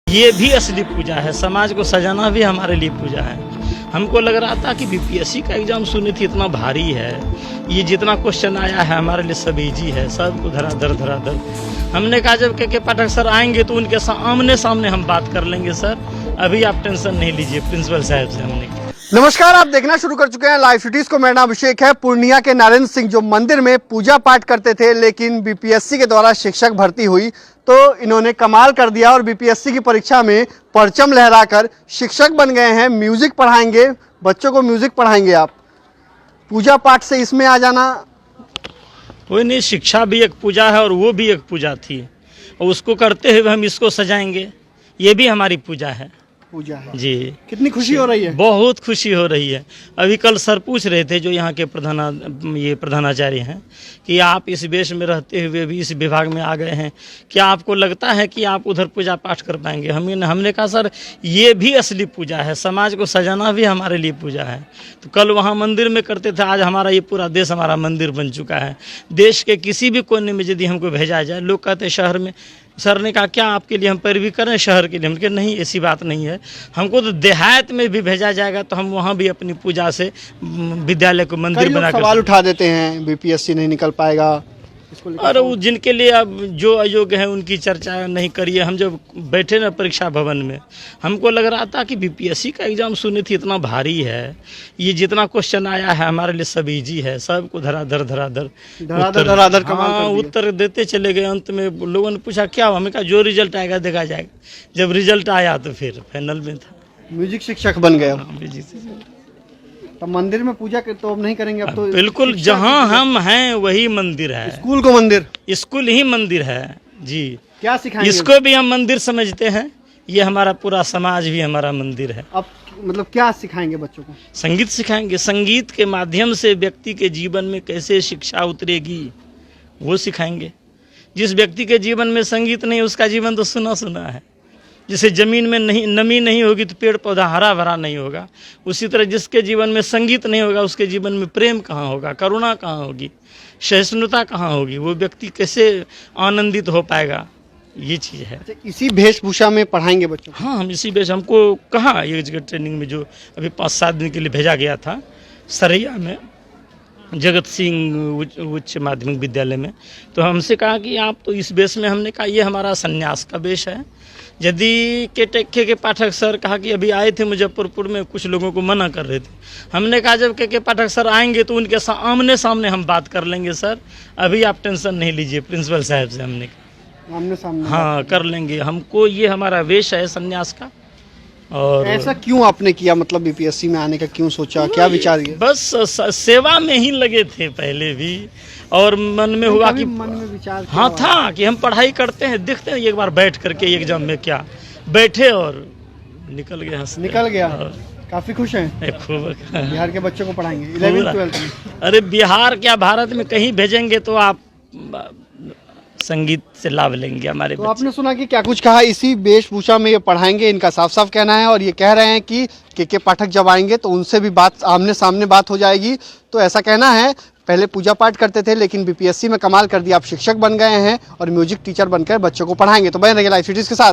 ये भी असली पूजा है। समाज को सजाना भी हमारे लिए पूजा है। हमको लग रहा था कि बीपीएससी का एग्जाम सुनी थी इतना भारी है, ये जितना क्वेश्चन आया है हमारे लिए सब इजी है, सबको धराधर। हमने कहा जब के पाठक सर आएंगे तो उनके आमने सामने हम बात कर लेंगे सर, अभी आप टेंशन नहीं लीजिए प्रिंसिपल साहब से हमने। नमस्कार, आप देखना शुरू कर चुके हैं लाइव सिटीज को। मेरा नाम अभिषेक है। पूर्णिया के नारायण सिंह जो मंदिर में पूजा पाठ करते थे, लेकिन बीपीएससी के द्वारा शिक्षक भर्ती हुई तो इन्होंने कमाल कर दिया और बीपीएससी की परीक्षा में परचम लहराकर शिक्षक बन गए हैं। म्यूजिक पढ़ाएंगे, बच्चों को म्यूजिक पढ़ाएंगे। आप पूजा पाठ से इसमें आ जाना कोई नहीं, शिक्षा भी एक पूजा है और वो भी एक पूजा थी, और उसको करते हुए हम इसको सजाएंगे, ये भी हमारी पूजा है। पूजा है जी। कितनी खुशी हो रही है? बहुत खुशी हो रही है। अभी कल सर पूछ रहे थे जो यहाँ के प्रधानाचार्य हैं कि आप इस वेश में रहते हुए भी इस विभाग में आ गए हैं, क्या आपको लगता है कि आप उधर पूजा पाठ कर पाएंगे? हमने कहा सर ये भी असली पूजा है, समाज को सजाना भी हमारे लिए पूजा है। तो कल वहाँ मंदिर में करते थे, आज हमारा ये पूरा देश हमारा मंदिर बन चुका है। देश के किसी भी कोने में यदि हमको भेजा जाए, लोग कहते हैं शहर में, सर ने कहा क्या आपके लिए हम पैरवी करें शहर के लिए? हम कहा नहीं, ऐसी बात नहीं है। हमको तो देहात में भी भेजा जाएगा तो हम वहाँ भी अपनी पूजा से विद्यालय को मंदिर बना कर सवाल उठा देते हैं बीपीएससी नहीं निकल पाएगा इसको लेकर। अरे वो जिनके लिए अब जो अयोग्य है उनकी चर्चा नहीं करिए। हम जब बैठे ना परीक्षा भवन में, हमको लग रहा था कि बीपीएससी का एग्जाम सुनी थी इतना भारी है, ये जितना क्वेश्चन आया है हमारे लिए सब इजी है, सबको धराधर उत्तर देते चले गए। अंत में लोगों ने पूछा क्या, हमें कहा जो रिजल्ट आएगा देखा जाएगा। जब रिजल्ट आया तो फिर फाइनल में था म्यूजिक शिक्षक बन गए। म्यूजिक तो मंदिर में पूजा तो अब नहीं करेंगे, अब तो बिल्कुल जहाँ हम हैं वही मंदिर है। स्कूल को मंदिर, स्कूल ही मंदिर है जी। क्या सिखाएंगे? इसको भी हम मंदिर समझते हैं, ये हमारा पूरा समाज भी हमारा मंदिर है। अब मतलब क्या सिखाएंगे बच्चों को? संगीत सिखाएंगे। संगीत के माध्यम से व्यक्ति के जीवन में कैसे शिक्षा उतरेगी वो सिखाएंगे। जिस व्यक्ति के जीवन में संगीत नहीं, उसका जीवन तो सुना सुना है। जैसे जमीन में नहीं नमी नहीं होगी तो पेड़ पौधा हरा भरा नहीं होगा, उसी तरह जिसके जीवन में संगीत नहीं होगा उसके जीवन में प्रेम कहाँ होगा, करुणा कहाँ होगी, सहिष्णुता कहाँ होगी, वो व्यक्ति कैसे आनंदित हो पाएगा, ये चीज़ है। इसी वेशभूषा में पढ़ाएंगे बच्चों को? हाँ, हम इसी वेश, हमको कहाँ एक जगह ट्रेनिंग में जो अभी 5-7 दिन के लिए भेजा गया था सरैया में, जगत सिंह उच्च माध्यमिक विद्यालय में, तो हमसे कहा कि आप तो इस वेश में, हमने कहा ये हमारा संन्यास का वेश है। यदि के पाठक सर कहा कि अभी आए थे मुजफ्फरपुर में, कुछ लोगों को मना कर रहे थे। हमने कहा जब के पाठक सर आएंगे तो उनके आमने सामने हम बात कर लेंगे सर, अभी आप टेंशन नहीं लीजिए प्रिंसिपल साहब से हमने कहा। आमने सामने हाँ कर लेंगे, हमको ये हमारा वेश है संन्यास का। और ऐसा क्यों आपने किया, मतलब बीपीएससी में आने का क्यों सोचा, क्या विचार किया? बस सेवा में ही लगे थे पहले भी, और मन में हुआ कि मन में विचार हाँ था कि हम पढ़ाई करते हैं, देखते हैं एक बार बैठ करके एग्जाम में, क्या बैठे और निकल गया, निकल गया। काफी खुश हैं? खूब। बिहार के बच्चों को पढ़ाएंगे 11th-12th में? अरे बिहार क्या, भारत में कहीं भेजेंगे तो आप संगीत से लाभ लेंगे हमारे तो बच्चे। आपने सुना कि क्या कुछ कहा, इसी वेशभूषा में ये पढ़ाएंगे, इनका साफ साफ कहना है। और ये कह रहे हैं कि के पाठक जब आएंगे तो उनसे भी बात आमने सामने बात हो जाएगी, तो ऐसा कहना है। पहले पूजा पाठ करते थे लेकिन बीपीएससी में कमाल कर दिया, आप शिक्षक बन गए हैं और म्यूजिक टीचर बनकर बच्चों को पढ़ाएंगे। तो बने रहिए लाइव सिटीज के साथ।